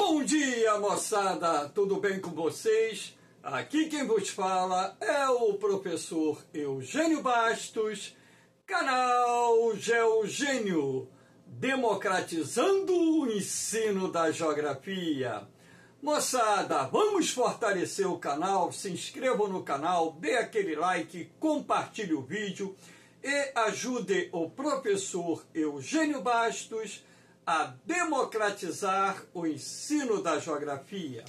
Bom dia, moçada! Tudo bem com vocês? Aqui quem vos fala é o professor Eugênio Bastos, canal Geogênio, democratizando o ensino da geografia. Moçada, vamos fortalecer o canal, se inscrevam no canal, dê aquele like, compartilhe o vídeo e ajude o professor Eugênio Bastos a democratizar o ensino da geografia.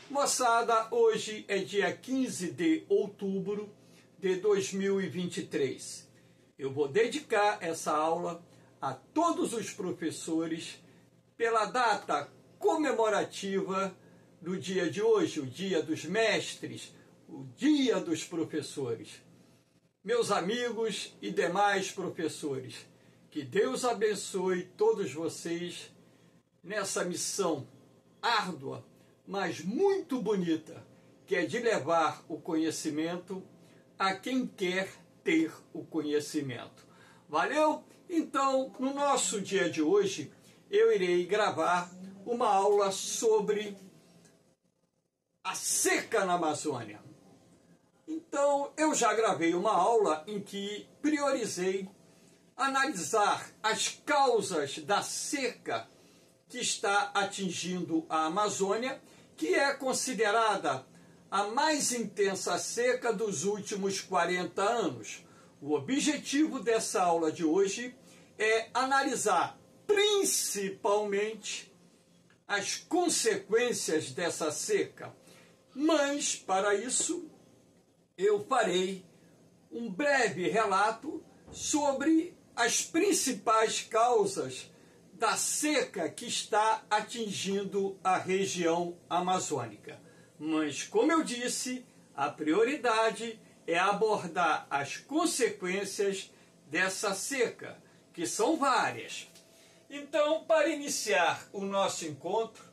Moçada, hoje é dia 15 de outubro de 2023. Eu vou dedicar essa aula a todos os professores pela data comemorativa do dia de hoje, o Dia dos Mestres, o Dia dos Professores. Meus amigos e demais professores, que Deus abençoe todos vocês nessa missão árdua, mas muito bonita, que é de levar o conhecimento a quem quer ter o conhecimento. Valeu? Então, no nosso dia de hoje, eu irei gravar uma aula sobre a seca na Amazônia. Então, eu já gravei uma aula em que priorizei analisar as causas da seca que está atingindo a Amazônia, que é considerada a mais intensa seca dos últimos 40 anos. O objetivo dessa aula de hoje é analisar principalmente as consequências dessa seca, mas para isso eu farei um breve relato sobre as principais causas da seca que está atingindo a região amazônica. Mas, como eu disse, a prioridade é abordar as consequências dessa seca, que são várias. Então, para iniciar o nosso encontro,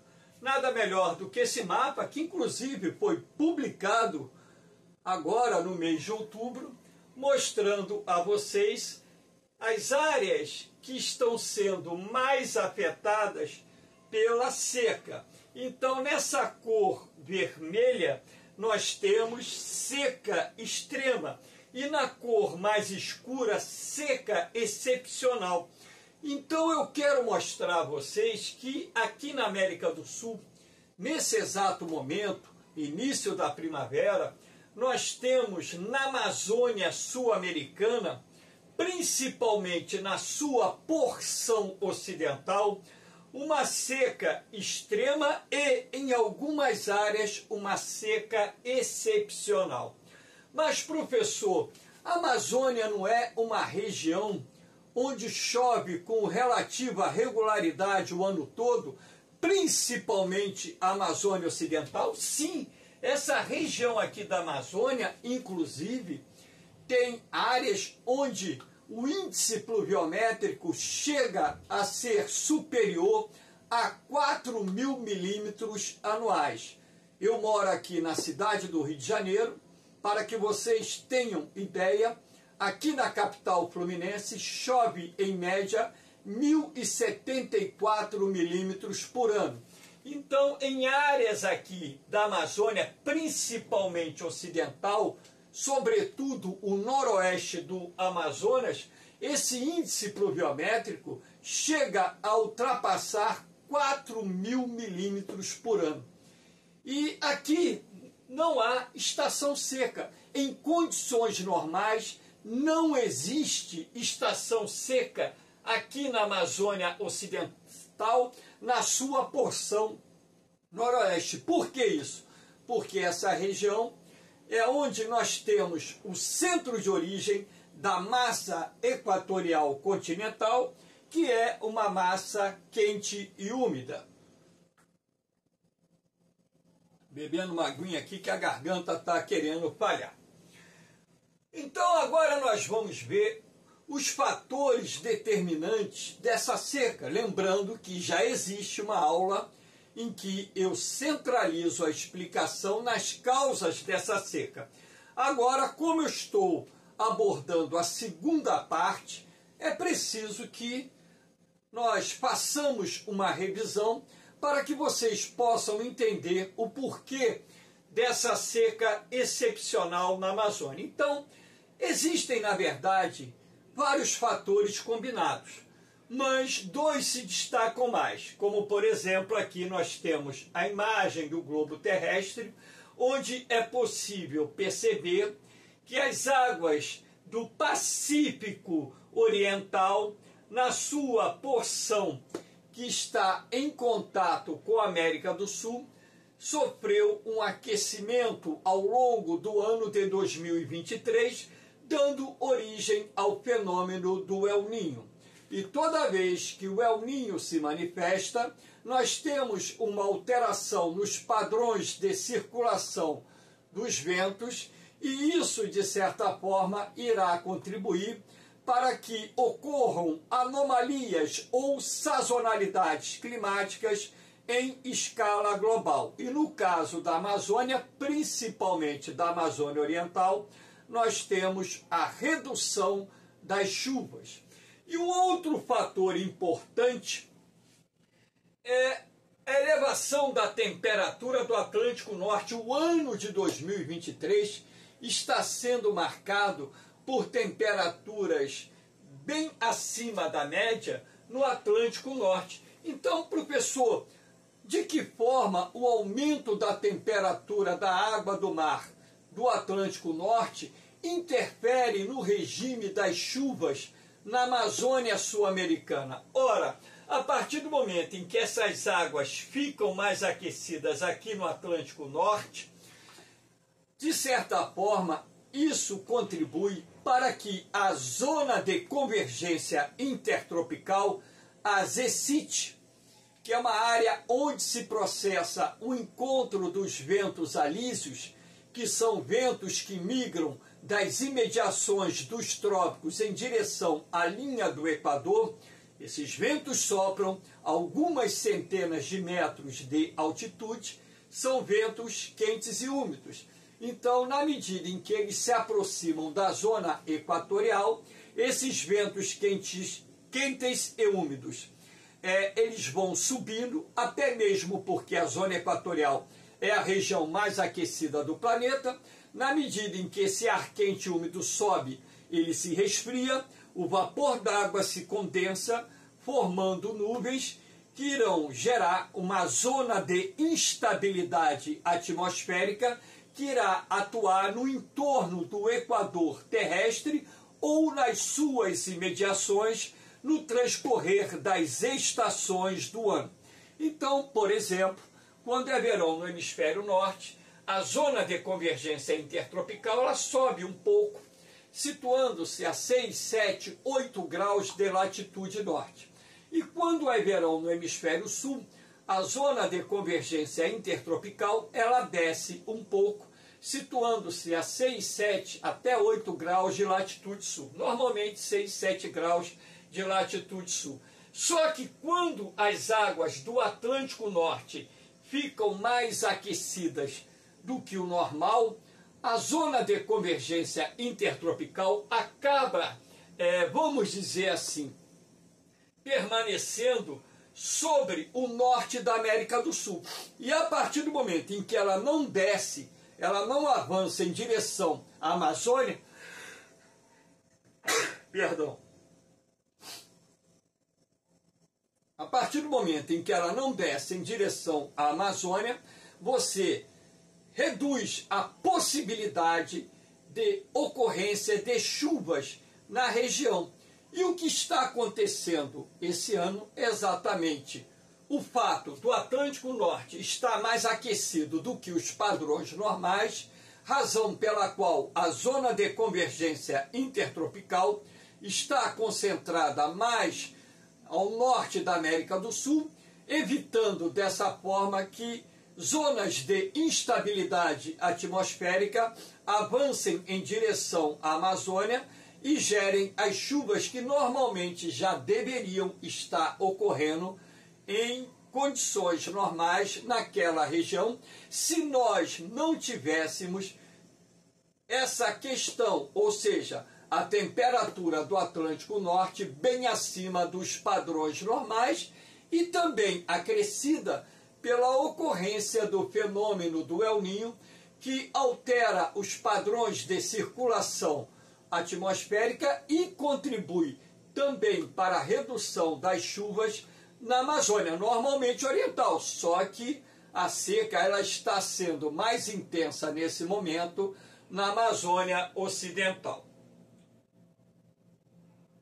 nada melhor do que esse mapa, que inclusive foi publicado agora no mês de outubro, mostrando a vocês as áreas que estão sendo mais afetadas pela seca. Então, nessa cor vermelha, nós temos seca extrema. E na cor mais escura, seca excepcional. Então, eu quero mostrar a vocês que aqui na América do Sul, nesse exato momento, início da primavera, nós temos na Amazônia sul-americana, principalmente na sua porção ocidental, uma seca extrema e, em algumas áreas, uma seca excepcional. Mas, professor, a Amazônia não é uma região onde chove com relativa regularidade o ano todo, principalmente a Amazônia Ocidental? Sim, essa região aqui da Amazônia, inclusive, tem áreas onde o índice pluviométrico chega a ser superior a 4.000 milímetros anuais. Eu moro aqui na cidade do Rio de Janeiro. Para que vocês tenham ideia, aqui na capital fluminense chove em média 1.074 milímetros por ano. Então, em áreas aqui da Amazônia, principalmente ocidental, sobretudo o noroeste do Amazonas, esse índice pluviométrico chega a ultrapassar 4.000 milímetros por ano. E aqui não há estação seca. Em condições normais, não existe estação seca aqui na Amazônia Ocidental, na sua porção noroeste. Por que isso? Porque essa região é onde nós temos o centro de origem da massa equatorial continental, que é uma massa quente e úmida. Bebendo uma aguinha aqui que a garganta está querendo falhar. Então agora nós vamos ver os fatores determinantes dessa seca. Lembrando que já existe uma aula em que eu centralizo a explicação nas causas dessa seca. Agora, como eu estou abordando a segunda parte, é preciso que nós façamos uma revisão para que vocês possam entender o porquê dessa seca excepcional na Amazônia. Então, existem, na verdade, vários fatores combinados, mas dois se destacam mais, como, por exemplo, aqui nós temos a imagem do globo terrestre, onde é possível perceber que as águas do Pacífico Oriental, na sua porção que está em contato com a América do Sul, sofreu um aquecimento ao longo do ano de 2023, dando origem ao fenômeno do El Niño. E toda vez que o El Niño se manifesta, nós temos uma alteração nos padrões de circulação dos ventos, e isso, de certa forma, irá contribuir para que ocorram anomalias ou sazonalidades climáticas em escala global. E no caso da Amazônia, principalmente da Amazônia Oriental, nós temos a redução das chuvas. E um outro fator importante é a elevação da temperatura do Atlântico Norte. O ano de 2023 está sendo marcado por temperaturas bem acima da média no Atlântico Norte. Então, professor, de que forma o aumento da temperatura da água do mar do Atlântico Norte interfere no regime das chuvas na Amazônia Sul-Americana? Ora, a partir do momento em que essas águas ficam mais aquecidas aqui no Atlântico Norte, de certa forma, isso contribui para que a zona de convergência intertropical, a ZECIT, que é uma área onde se processa o encontro dos ventos alísios, que são ventos que migram das imediações dos trópicos em direção à linha do Equador. Esses ventos sopram algumas centenas de metros de altitude, são ventos quentes e úmidos. Então, na medida em que eles se aproximam da zona equatorial, esses ventos quentes e úmidos, eles vão subindo, até mesmo porque a zona equatorial é a região mais aquecida do planeta. Na medida em que esse ar quente e úmido sobe, ele se resfria, o vapor d'água se condensa, formando nuvens que irão gerar uma zona de instabilidade atmosférica que irá atuar no entorno do equador terrestre ou nas suas imediações no transcorrer das estações do ano. Então, por exemplo, quando é verão no hemisfério norte, a zona de convergência intertropical ela sobe um pouco, situando-se a 6, 7, 8 graus de latitude norte. E quando é verão no hemisfério sul, a zona de convergência intertropical ela desce um pouco, situando-se a 6, 7 até 8 graus de latitude sul. Normalmente 6, 7 graus de latitude sul. Só que quando as águas do Atlântico Norte ficam mais aquecidas do que o normal, a zona de convergência intertropical acaba, vamos dizer assim, permanecendo sobre o norte da América do Sul. E a partir do momento em que ela não desce, ela não avança em direção à Amazônia, perdão, a partir do momento em que ela não desce em direção à Amazônia, você reduz a possibilidade de ocorrência de chuvas na região. E o que está acontecendo esse ano é exatamente o fato do Atlântico Norte estar mais aquecido do que os padrões normais, razão pela qual a zona de convergência intertropical está concentrada mais ao norte da América do Sul, evitando dessa forma que zonas de instabilidade atmosférica avancem em direção à Amazônia e gerem as chuvas que normalmente já deveriam estar ocorrendo em condições normais naquela região, se nós não tivéssemos essa questão, ou seja, a temperatura do Atlântico Norte bem acima dos padrões normais e também acrescida pela ocorrência do fenômeno do El Niño, que altera os padrões de circulação atmosférica e contribui também para a redução das chuvas na Amazônia, normalmente oriental, só que a seca ela está sendo mais intensa nesse momento na Amazônia Ocidental.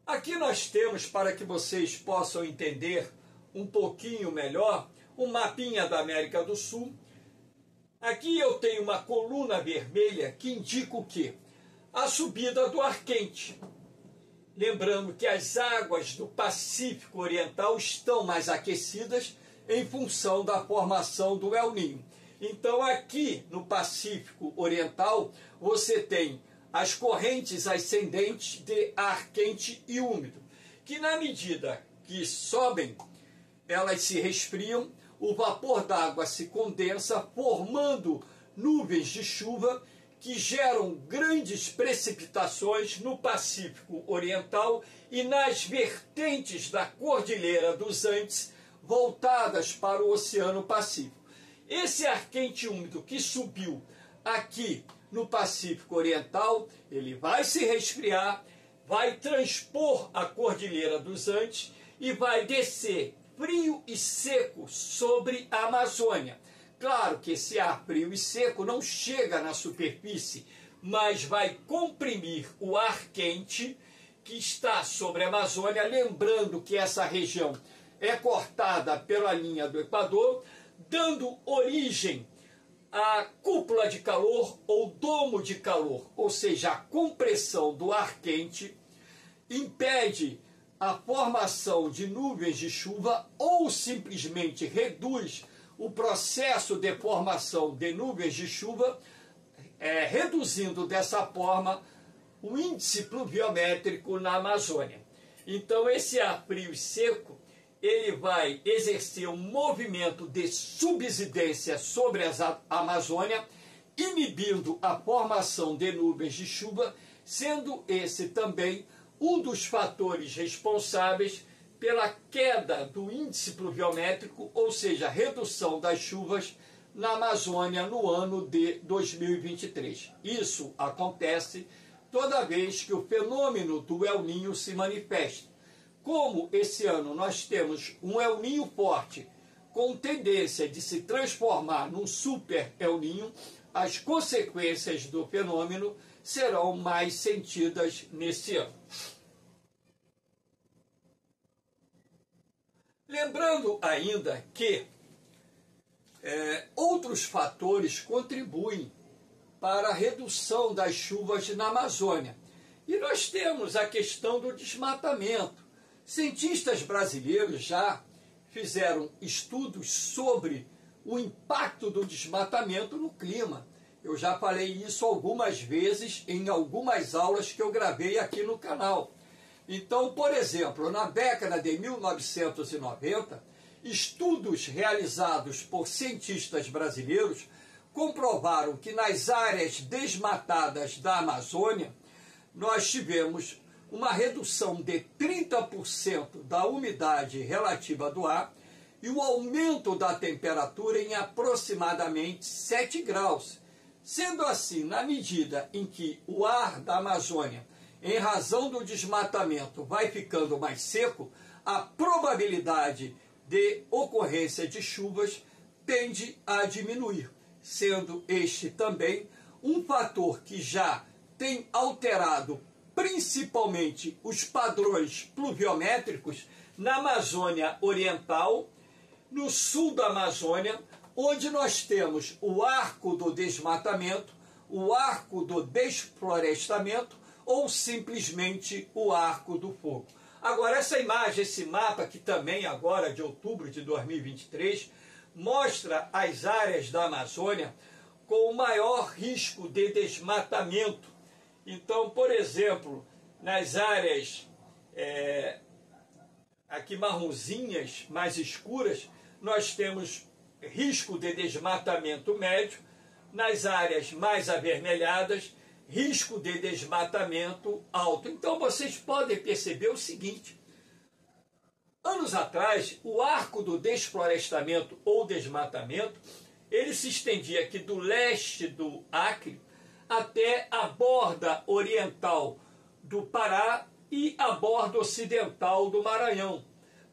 Aqui nós temos, para que vocês possam entender um pouquinho melhor, um mapinha da América do Sul. Aqui eu tenho uma coluna vermelha que indica o quê? A subida do ar quente. Lembrando que as águas do Pacífico Oriental estão mais aquecidas em função da formação do El Niño. Então aqui no Pacífico Oriental você tem as correntes ascendentes de ar quente e úmido, que na medida que sobem, elas se resfriam, o vapor d'água se condensa, formando nuvens de chuva que geram grandes precipitações no Pacífico Oriental e nas vertentes da Cordilheira dos Andes, voltadas para o Oceano Pacífico. Esse ar quente úmido que subiu aqui no Pacífico Oriental, ele vai se resfriar, vai transpor a Cordilheira dos Andes e vai descer frio e seco sobre a Amazônia. Claro que esse ar frio e seco não chega na superfície, mas vai comprimir o ar quente que está sobre a Amazônia, lembrando que essa região é cortada pela linha do Equador, dando origem à cúpula de calor ou domo de calor, ou seja, a compressão do ar quente impede a formação de nuvens de chuva ou simplesmente reduz o processo de formação de nuvens de chuva, reduzindo dessa forma o índice pluviométrico na Amazônia. Então esse ar frio e seco, ele vai exercer um movimento de subsidência sobre a Amazônia, inibindo a formação de nuvens de chuva, sendo esse também um dos fatores responsáveis pela queda do índice pluviométrico, ou seja, a redução das chuvas na Amazônia no ano de 2023. Isso acontece toda vez que o fenômeno do El Niño se manifesta. Como esse ano nós temos um El Niño forte, com tendência de se transformar num super El Niño, as consequências do fenômeno serão mais sentidas nesse ano. Lembrando ainda que outros fatores contribuem para a redução das chuvas na Amazônia. E nós temos a questão do desmatamento. Cientistas brasileiros já fizeram estudos sobre o impacto do desmatamento no clima. Eu já falei isso algumas vezes em algumas aulas que eu gravei aqui no canal. Então, por exemplo, na década de 1990, estudos realizados por cientistas brasileiros comprovaram que nas áreas desmatadas da Amazônia, nós tivemos uma redução de 30% da umidade relativa do ar e o aumento da temperatura em aproximadamente 7 graus. Sendo assim, na medida em que o ar da Amazônia, em razão do desmatamento, vai ficando mais seco, a probabilidade de ocorrência de chuvas tende a diminuir, sendo este também um fator que já tem alterado principalmente os padrões pluviométricos na Amazônia Oriental, no sul da Amazônia, onde nós temos o arco do desmatamento, o arco do desflorestamento ou simplesmente o arco do fogo. Agora, essa imagem, esse mapa, que também agora de outubro de 2023, mostra as áreas da Amazônia com o maior risco de desmatamento. Então, por exemplo, nas áreas aqui marronzinhas, mais escuras, nós temos risco de desmatamento médio. Nas áreas mais avermelhadas, risco de desmatamento alto. Então vocês podem perceber o seguinte: Anos atrás, o arco do desflorestamento ou desmatamento, ele se estendia aqui do leste do Acre até a borda oriental do Pará e a borda ocidental do Maranhão,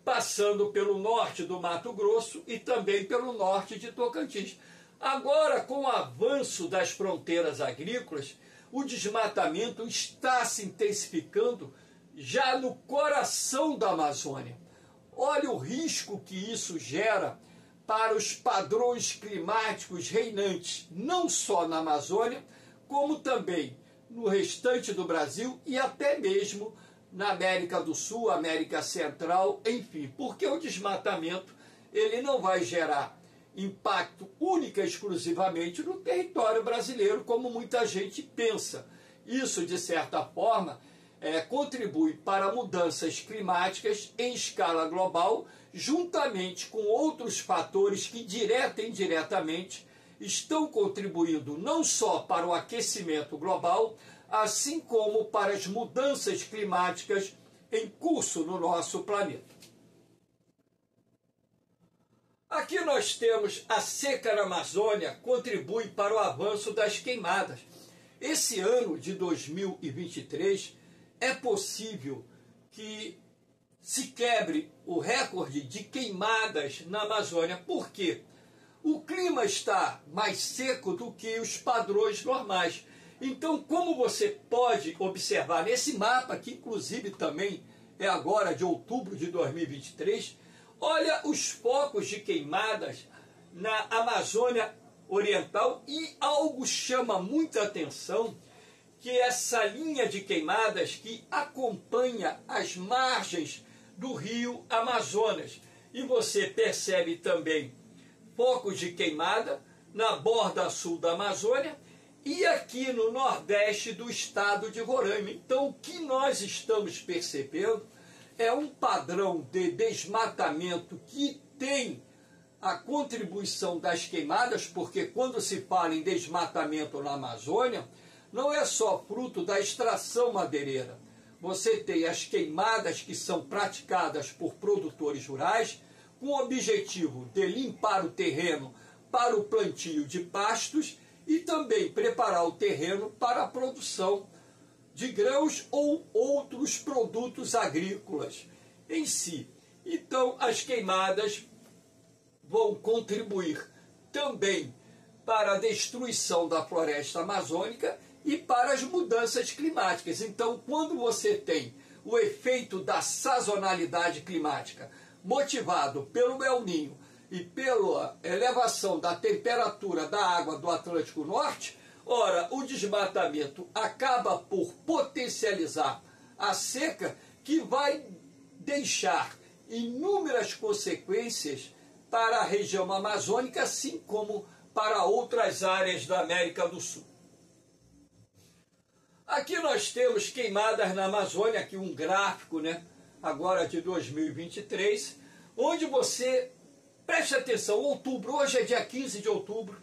passando pelo norte do Mato Grosso e também pelo norte de Tocantins. Agora, com o avanço das fronteiras agrícolas, o desmatamento está se intensificando já no coração da Amazônia. Olha o risco que isso gera para os padrões climáticos reinantes, não só na Amazônia, como também no restante do Brasil e até mesmo na América do Sul, América Central, enfim, porque o desmatamento ele não vai gerar impacto única e exclusivamente no território brasileiro, como muita gente pensa. Isso, de certa forma, contribui para mudanças climáticas em escala global, juntamente com outros fatores que, direta e indiretamente, estão contribuindo não só para o aquecimento global, assim como para as mudanças climáticas em curso no nosso planeta. Aqui nós temos a seca na Amazônia contribui para o avanço das queimadas. Esse ano de 2023 é possível que se quebre o recorde de queimadas na Amazônia. Por quê? O clima está mais seco do que os padrões normais. Então, como você pode observar nesse mapa, que inclusive também é agora de outubro de 2023, olha os focos de queimadas na Amazônia Oriental e algo chama muita atenção, que é essa linha de queimadas que acompanha as margens do rio Amazonas. E você percebe também focos de queimada na borda sul da Amazônia e aqui no nordeste do estado de Roraima. Então, o que nós estamos percebendo é um padrão de desmatamento que tem a contribuição das queimadas, porque quando se fala em desmatamento na Amazônia, não é só fruto da extração madeireira. Você tem as queimadas que são praticadas por produtores rurais, com o objetivo de limpar o terreno para o plantio de pastos e também preparar o terreno para a produção de grãos ou outros produtos agrícolas em si. Então, as queimadas vão contribuir também para a destruição da floresta amazônica e para as mudanças climáticas. Então, quando você tem o efeito da sazonalidade climática motivado pelo El Niño e pela elevação da temperatura da água do Atlântico Norte, ora, o desmatamento acaba por potencializar a seca, que vai deixar inúmeras consequências para a região amazônica, assim como para outras áreas da América do Sul. Aqui nós temos queimadas na Amazônia, aqui um gráfico, agora de 2023, onde você, preste atenção, outubro, hoje é dia 15 de outubro,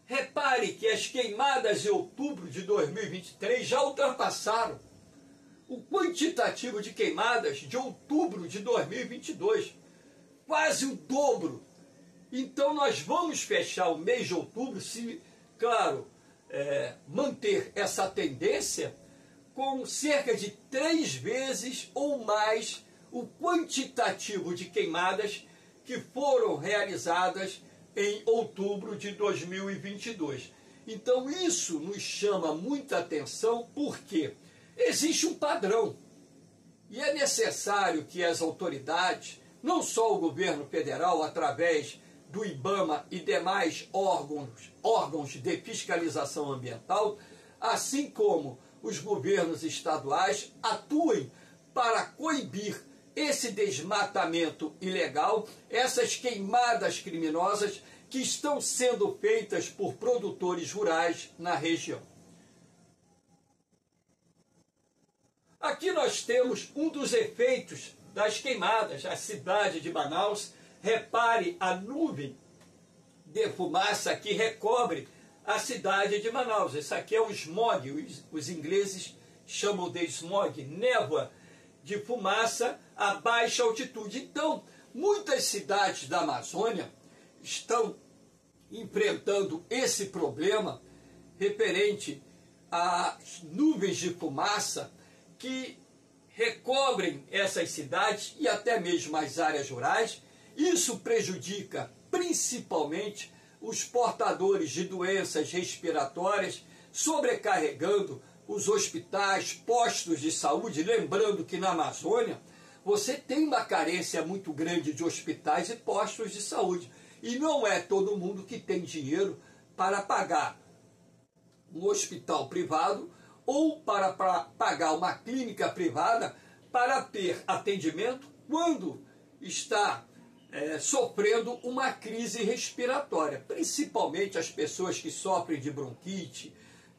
repare que as queimadas de outubro de 2023 já ultrapassaram o quantitativo de queimadas de outubro de 2022, quase o dobro. Então nós vamos fechar o mês de outubro, se, claro, manter essa tendência, com cerca de 3 vezes ou mais o quantitativo de queimadas que foram realizadas em outubro de 2022. Então isso nos chama muita atenção, porque existe um padrão e é necessário que as autoridades, não só o governo federal através do IBAMA e demais órgãos de fiscalização ambiental, assim como os governos estaduais, atuem para coibir esse desmatamento ilegal, essas queimadas criminosas que estão sendo feitas por produtores rurais na região. Aqui nós temos um dos efeitos das queimadas, a cidade de Manaus. Repare a nuvem de fumaça que recobre a cidade de Manaus. Isso aqui é o smog, os ingleses chamam de smog, névoa, de fumaça a baixa altitude. Então, muitas cidades da Amazônia estão enfrentando esse problema referente às nuvens de fumaça que recobrem essas cidades e até mesmo as áreas rurais. Isso prejudica principalmente os portadores de doenças respiratórias, sobrecarregando os hospitais, postos de saúde. Lembrando que na Amazônia você tem uma carência muito grande de hospitais e postos de saúde. E não é todo mundo que tem dinheiro para pagar um hospital privado ou para pagar uma clínica privada para ter atendimento quando está sofrendo uma crise respiratória. Principalmente as pessoas que sofrem de bronquite,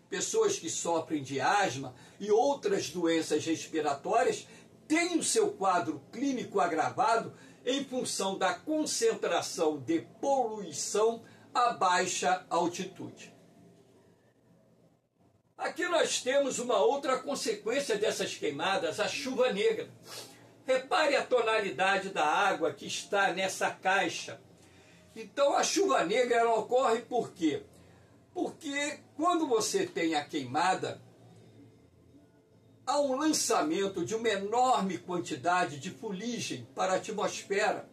pessoas que sofrem de asma e outras doenças respiratórias têm o seu quadro clínico agravado em função da concentração de poluição a baixa altitude. Aqui nós temos uma outra consequência dessas queimadas, a chuva negra. Repare a tonalidade da água que está nessa caixa. Então a chuva negra ela ocorre por quê? Porque quando você tem a queimada, há um lançamento de uma enorme quantidade de fuligem para a atmosfera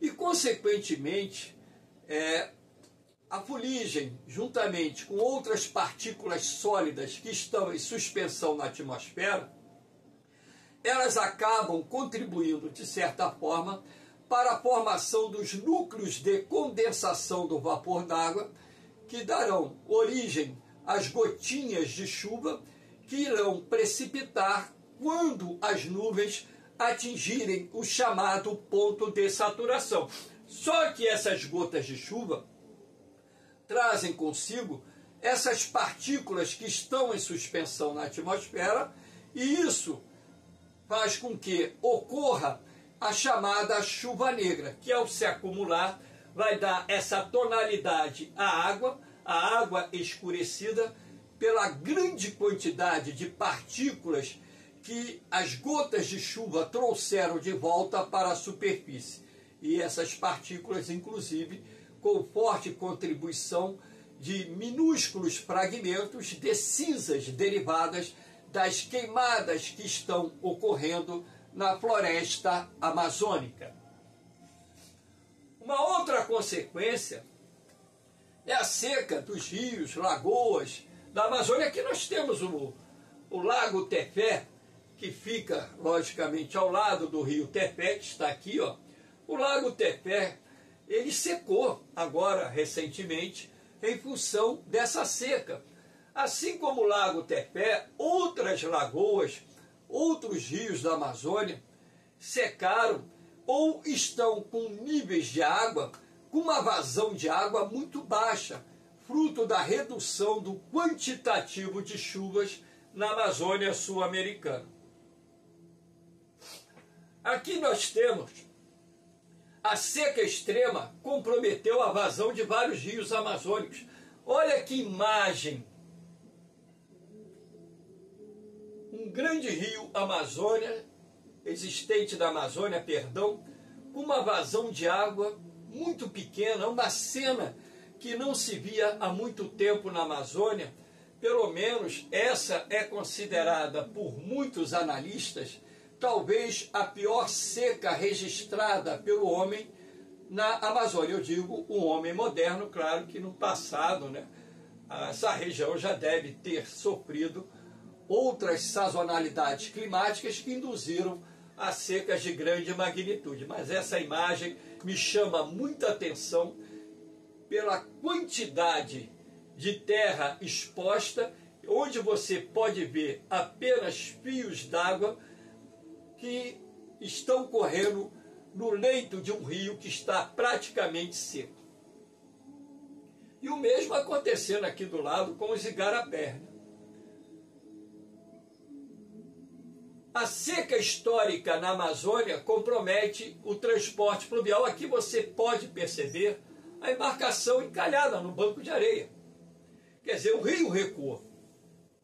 e, consequentemente, a fuligem, juntamente com outras partículas sólidas que estão em suspensão na atmosfera, elas acabam contribuindo, de certa forma, para a formação dos núcleos de condensação do vapor d'água, que darão origem às gotinhas de chuva que irão precipitar quando as nuvens atingirem o chamado ponto de saturação. Só que essas gotas de chuva trazem consigo essas partículas que estão em suspensão na atmosfera, e isso faz com que ocorra a chamada chuva negra, que ao se acumular vai dar essa tonalidade à água, a água escurecida pela grande quantidade de partículas que as gotas de chuva trouxeram de volta para a superfície. E essas partículas, inclusive, com forte contribuição de minúsculos fragmentos de cinzas derivadas das queimadas que estão ocorrendo na floresta amazônica. Uma outra consequência é a seca dos rios, lagoas da Amazônia. Aqui nós temos o Lago Tefé, que fica, logicamente, ao lado do rio Tefé, que está aqui, ó. O Lago Tefé, ele secou agora, recentemente, em função dessa seca. Assim como o Lago Tefé, outras lagoas, outros rios da Amazônia secaram ou estão com níveis de água, com uma vazão de água muito baixa, fruto da redução do quantitativo de chuvas na Amazônia sul-americana. Aqui nós temos a seca extrema comprometeu a vazão de vários rios amazônicos. Olha que imagem! Um grande rio Amazônia, existente da Amazônia, perdão, com uma vazão de água muito pequena, uma cena que não se via há muito tempo na Amazônia. Pelo menos essa é considerada por muitos analistas talvez a pior seca registrada pelo homem na Amazônia. Eu digo o homem moderno, claro que no passado, né, essa região já deve ter sofrido outras sazonalidades climáticas que induziram a secas de grande magnitude. Mas essa imagem me chama muita atenção pela quantidade de terra exposta, onde você pode ver apenas fios d'água que estão correndo no leito de um rio que está praticamente seco. E o mesmo acontecendo aqui do lado com os igarapés. A seca histórica na Amazônia compromete o transporte fluvial. Aqui você pode perceber a embarcação encalhada no banco de areia. Quer dizer, o rio recuou.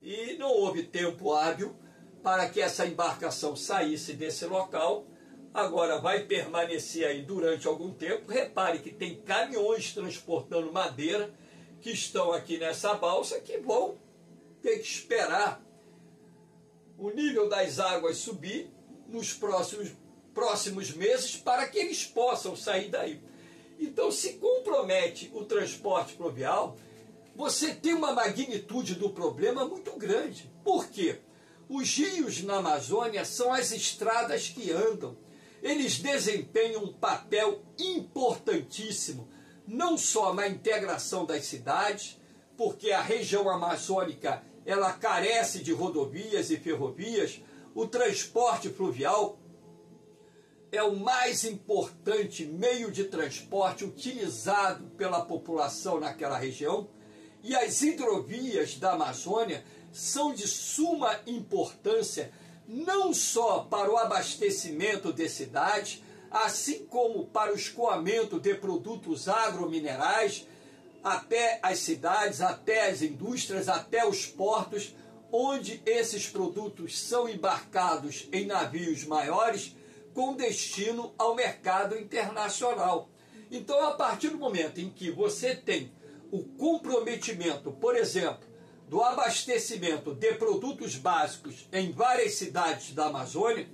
E não houve tempo hábil para que essa embarcação saísse desse local. Agora vai permanecer aí durante algum tempo. Repare que tem caminhões transportando madeira que estão aqui nessa balsa, que vão ter que esperar o nível das águas subir nos próximos meses para que eles possam sair daí. Então, se compromete o transporte fluvial, você tem uma magnitude do problema muito grande. Por quê? Os rios na Amazônia são as estradas que andam. Eles desempenham um papel importantíssimo, não só na integração das cidades, porque a região amazônica ela carece de rodovias e ferrovias. O transporte fluvial é o mais importante meio de transporte utilizado pela população naquela região, e as hidrovias da Amazônia são de suma importância, não só para o abastecimento de cidades, assim como para o escoamento de produtos agrominerais, até as cidades, até as indústrias, até os portos, onde esses produtos são embarcados em navios maiores com destino ao mercado internacional. Então, a partir do momento em que você tem o comprometimento, por exemplo, do abastecimento de produtos básicos em várias cidades da Amazônia,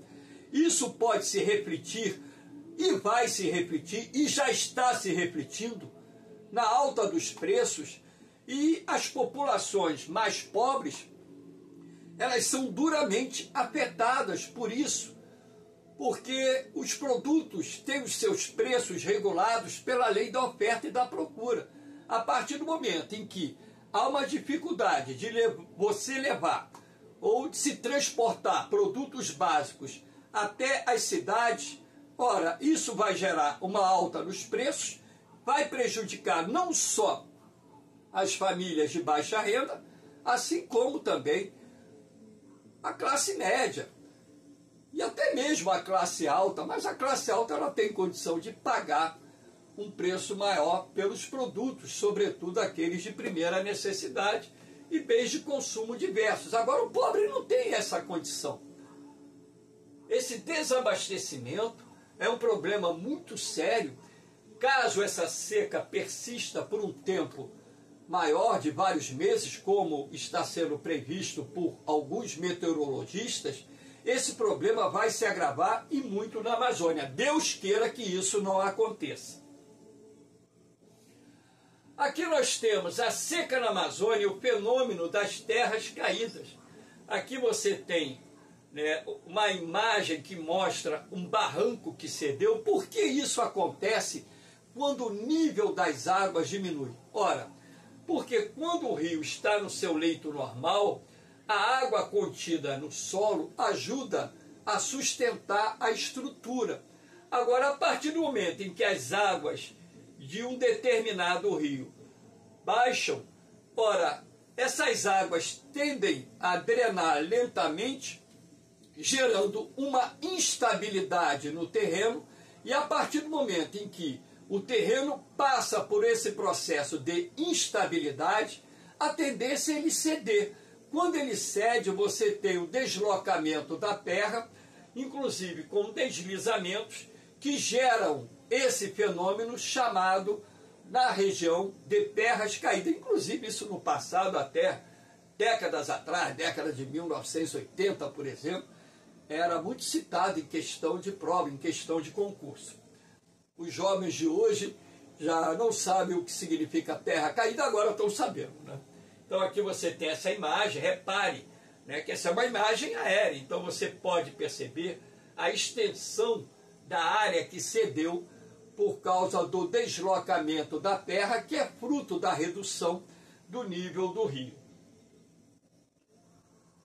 isso pode se refletir e vai se refletir e já está se refletindo na alta dos preços, e as populações mais pobres, elas são duramente afetadas por isso, porque os produtos têm os seus preços regulados pela lei da oferta e da procura. A partir do momento em que há uma dificuldade de você levar ou de se transportar produtos básicos até as cidades, ora, isso vai gerar uma alta nos preços, vai prejudicar não só as famílias de baixa renda, assim como também a classe média e até mesmo a classe alta, mas a classe alta ela tem condição de pagar um preço maior pelos produtos, sobretudo aqueles de primeira necessidade e bens de consumo diversos. Agora, o pobre não tem essa condição. Esse desabastecimento é um problema muito sério. Caso essa seca persista por um tempo maior de vários meses, como está sendo previsto por alguns meteorologistas, esse problema vai se agravar e muito na Amazônia. Deus queira que isso não aconteça. Aqui nós temos a seca na Amazônia e o fenômeno das terras caídas. Aqui você tem uma imagem que mostra um barranco que cedeu. Por que isso acontece quando o nível das águas diminui? Ora, porque quando o rio está no seu leito normal, a água contida no solo ajuda a sustentar a estrutura. Agora, a partir do momento em que as águas de um determinado rio baixam, ora, essas águas tendem a drenar lentamente, gerando uma instabilidade no terreno, e a partir do momento em que o terreno passa por esse processo de instabilidade, a tendência é ele ceder. Quando ele cede, você tem o deslocamento da terra, inclusive com deslizamentos, que geram esse fenômeno chamado na região de terras caídas. Inclusive isso no passado, até décadas atrás, década de 1980, por exemplo, era muito citado em questão de prova, em questão de concurso. Os jovens de hoje já não sabem o que significa terra caída, agora estão sabendo, né? Então aqui você tem essa imagem, repare, que essa é uma imagem aérea, então você pode perceber a extensão da área que cedeu por causa do deslocamento da terra, que é fruto da redução do nível do rio.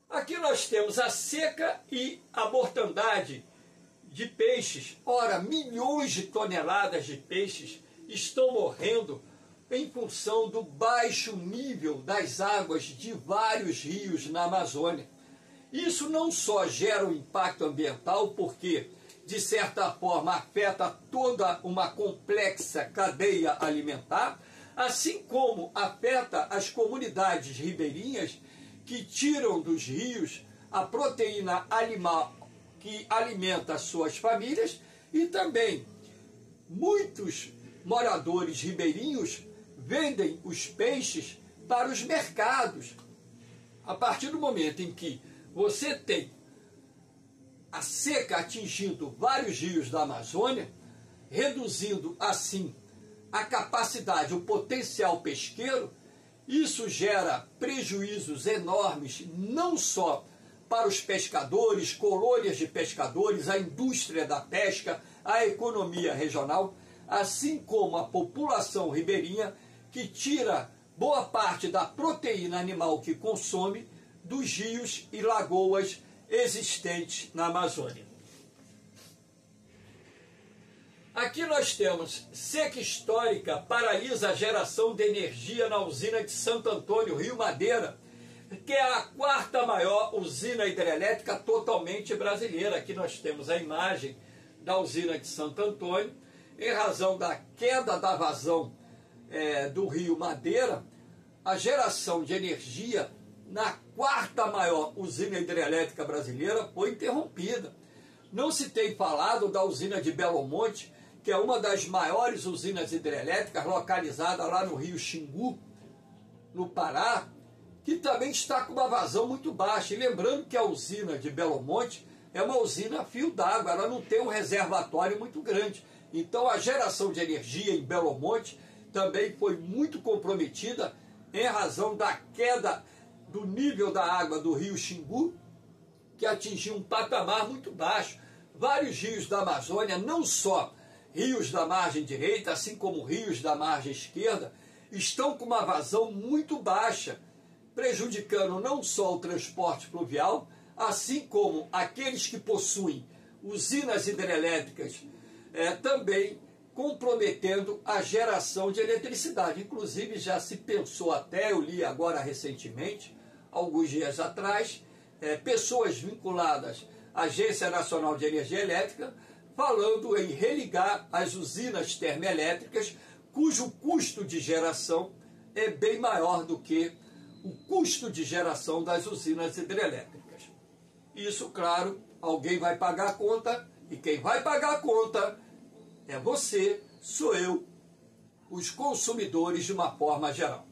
Aqui nós temos a seca e a mortandade de peixes. Ora, milhões de toneladas de peixes estão morrendo em função do baixo nível das águas de vários rios na Amazônia. Isso não só gera um impacto ambiental, porque, de certa forma, afeta toda uma complexa cadeia alimentar, assim como afeta as comunidades ribeirinhas que tiram dos rios a proteína animal que alimenta as suas famílias, e também muitos moradores ribeirinhos vendem os peixes para os mercados. A partir do momento em que você tem a seca atingindo vários rios da Amazônia, reduzindo assim a capacidade, o potencial pesqueiro, isso gera prejuízos enormes, não só para os pescadores, colônias de pescadores, a indústria da pesca, a economia regional, assim como a população ribeirinha, que tira boa parte da proteína animal que consome dos rios e lagoas existentes na Amazônia. Aqui nós temos seca histórica paralisa a geração de energia na usina de Santo Antônio, Rio Madeira, que é a quarta maior usina hidrelétrica totalmente brasileira. Aqui nós temos a imagem da usina de Santo Antônio. Em razão da queda da vazão do Rio Madeira, a geração de energia na quarta maior usina hidrelétrica brasileira foi interrompida. Não se tem falado da usina de Belo Monte, que é uma das maiores usinas hidrelétricas localizada lá no Rio Xingu, no Pará, que também está com uma vazão muito baixa. E lembrando que a usina de Belo Monte é uma usina a fio d'água, ela não tem um reservatório muito grande. Então a geração de energia em Belo Monte também foi muito comprometida em razão da queda do nível da água do Rio Xingu, que atingiu um patamar muito baixo. Vários rios da Amazônia, não só rios da margem direita, assim como rios da margem esquerda, estão com uma vazão muito baixa, prejudicando não só o transporte fluvial, assim como aqueles que possuem usinas hidrelétricas, também comprometendo a geração de eletricidade. Inclusive já se pensou até, eu li agora recentemente, alguns dias atrás, pessoas vinculadas à Agência Nacional de Energia Elétrica, falando em religar as usinas termoelétricas, cujo custo de geração é bem maior do que o custo de geração das usinas hidrelétricas. Isso, claro, alguém vai pagar a conta, e quem vai pagar a conta é você, sou eu, os consumidores de uma forma geral.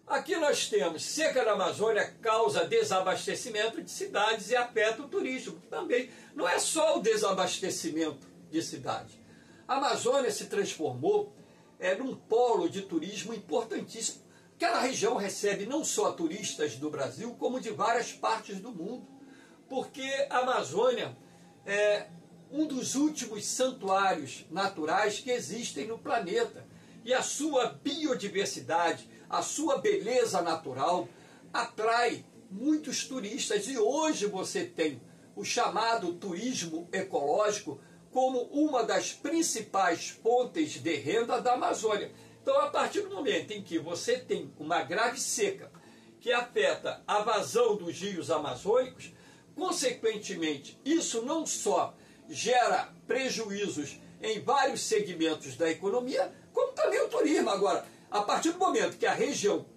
Aqui nós temos seca na Amazônia causa desabastecimento de cidades e afeta o turismo também. Não é só o desabastecimento de cidades. A Amazônia se transformou num polo de turismo importantíssimo. Aquela região recebe não só turistas do Brasil, como de várias partes do mundo. Porque a Amazônia é um dos últimos santuários naturais que existem no planeta. E a sua biodiversidade, a sua beleza natural atrai muitos turistas. E hoje você tem o chamado turismo ecológico como uma das principais fontes de renda da Amazônia. Então, a partir do momento em que você tem uma grave seca que afeta a vazão dos rios amazônicos, consequentemente, isso não só gera prejuízos em vários segmentos da economia, como também o turismo. Agora, a partir do momento que a região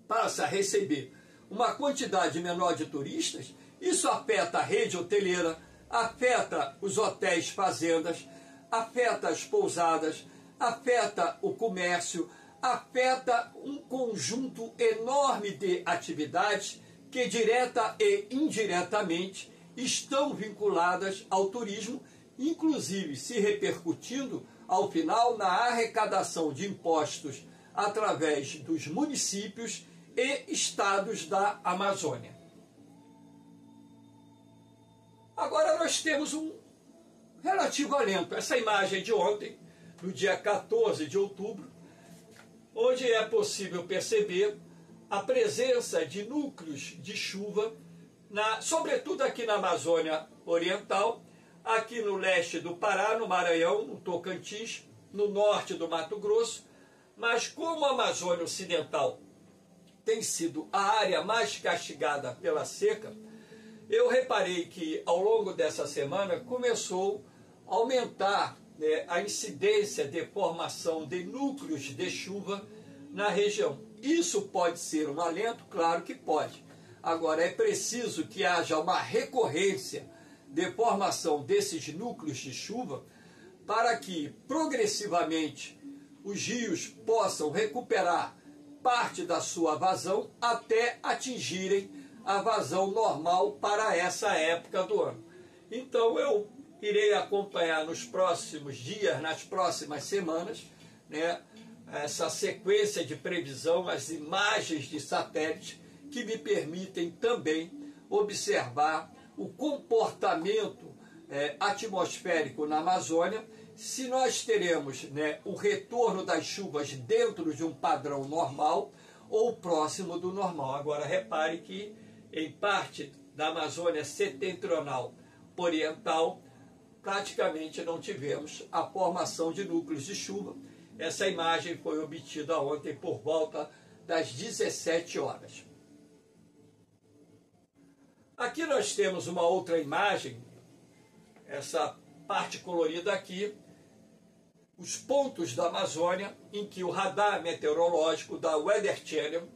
passa a receber uma quantidade menor de turistas, isso afeta a rede hoteleira, afeta os hotéis fazendas, afeta as pousadas, afeta o comércio, afeta um conjunto enorme de atividades que direta e indiretamente estão vinculadas ao turismo, inclusive se repercutindo ao final na arrecadação de impostos através dos municípios e estados da Amazônia. Agora nós temos um relativo alento. Essa imagem de ontem, do dia 14 de outubro, onde é possível perceber a presença de núcleos de chuva, sobretudo aqui na Amazônia Oriental, aqui no leste do Pará, no Maranhão, no Tocantins, no norte do Mato Grosso. Mas como a Amazônia Ocidental tem sido a área mais castigada pela seca, eu reparei que ao longo dessa semana começou a aumentar a incidência de formação de núcleos de chuva na região. Isso pode ser um alento? Claro que pode. Agora, é preciso que haja uma recorrência de formação desses núcleos de chuva para que, progressivamente, os rios possam recuperar parte da sua vazão até atingirem a vazão normal para essa época do ano. Então, eu irei acompanhar nos próximos dias, nas próximas semanas, né, essa sequência de previsão, as imagens de satélite que me permitem também observar o comportamento atmosférico na Amazônia, se nós teremos, né, o retorno das chuvas dentro de um padrão normal ou próximo do normal. Agora, repare que em parte da Amazônia setentrional oriental, praticamente não tivemos a formação de núcleos de chuva. Essa imagem foi obtida ontem por volta das 17 horas. Aqui nós temos uma outra imagem, essa parte colorida aqui, os pontos da Amazônia em que o radar meteorológico da Weather Channel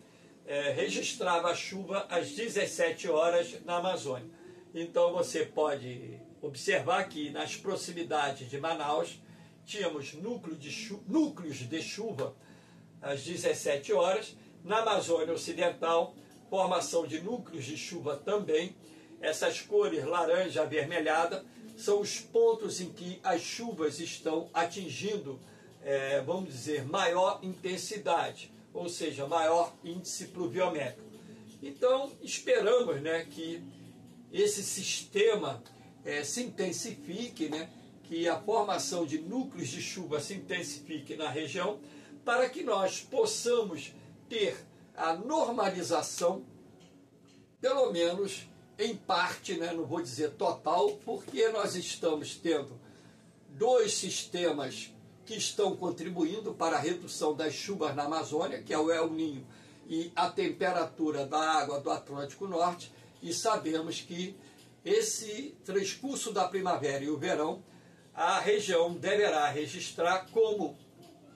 registrava a chuva às 17 horas na Amazônia. Então você pode observar que nas proximidades de Manaus tínhamos núcleos de chuva às 17 horas, na Amazônia Ocidental, formação de núcleos de chuva também. Essas cores laranja avermelhada são os pontos em que as chuvas estão atingindo, vamos dizer, maior intensidade, ou seja, maior índice pluviométrico. Então, esperamos, né, que esse sistema se intensifique, né, que a formação de núcleos de chuva se intensifique na região, para que nós possamos ter a normalização, pelo menos em parte, né, não vou dizer total, porque nós estamos tendo dois sistemas que estão contribuindo para a redução das chuvas na Amazônia, que é o El Niño e a temperatura da água do Atlântico Norte, e sabemos que esse transcurso da primavera e o verão, a região deverá registrar, como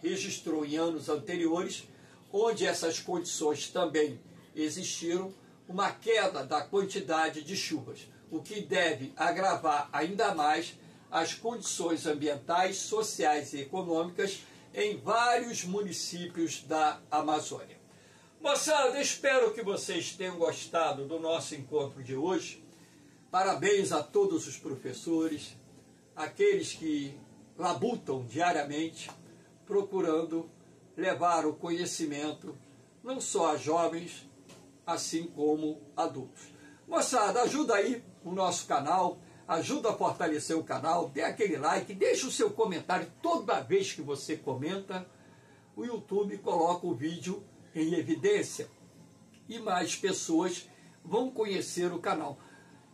registrou em anos anteriores, onde essas condições também existiram, uma queda da quantidade de chuvas, o que deve agravar ainda mais as condições ambientais, sociais e econômicas em vários municípios da Amazônia. Moçada, espero que vocês tenham gostado do nosso encontro de hoje. Parabéns a todos os professores, aqueles que labutam diariamente, procurando levar o conhecimento não só a jovens, assim como adultos. Moçada, ajuda aí o nosso canal, ajuda a fortalecer o canal, dê aquele like, deixe o seu comentário. Toda vez que você comenta, o YouTube coloca o vídeo em evidência e mais pessoas vão conhecer o canal.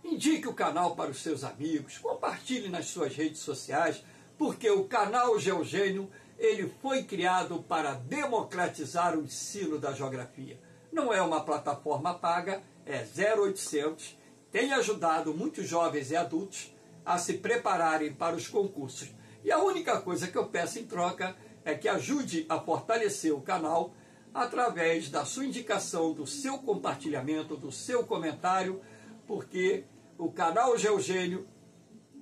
Indique o canal para os seus amigos, compartilhe nas suas redes sociais, porque o canal Geogênio, ele foi criado para democratizar o ensino da geografia. Não é uma plataforma paga, é 0800, tem ajudado muitos jovens e adultos a se prepararem para os concursos. E a única coisa que eu peço em troca é que ajude a fortalecer o canal através da sua indicação, do seu compartilhamento, do seu comentário, porque o canal Geogênio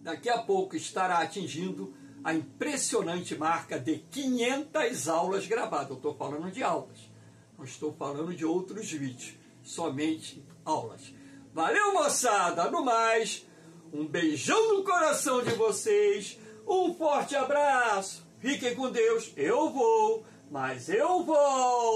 daqui a pouco estará atingindo a impressionante marca de 500 aulas gravadas. Eu estou falando de aulas, não estou falando de outros vídeos, somente aulas. Valeu, moçada! No mais, um beijão no coração de vocês, um forte abraço, fiquem com Deus, eu vou, mas eu vou!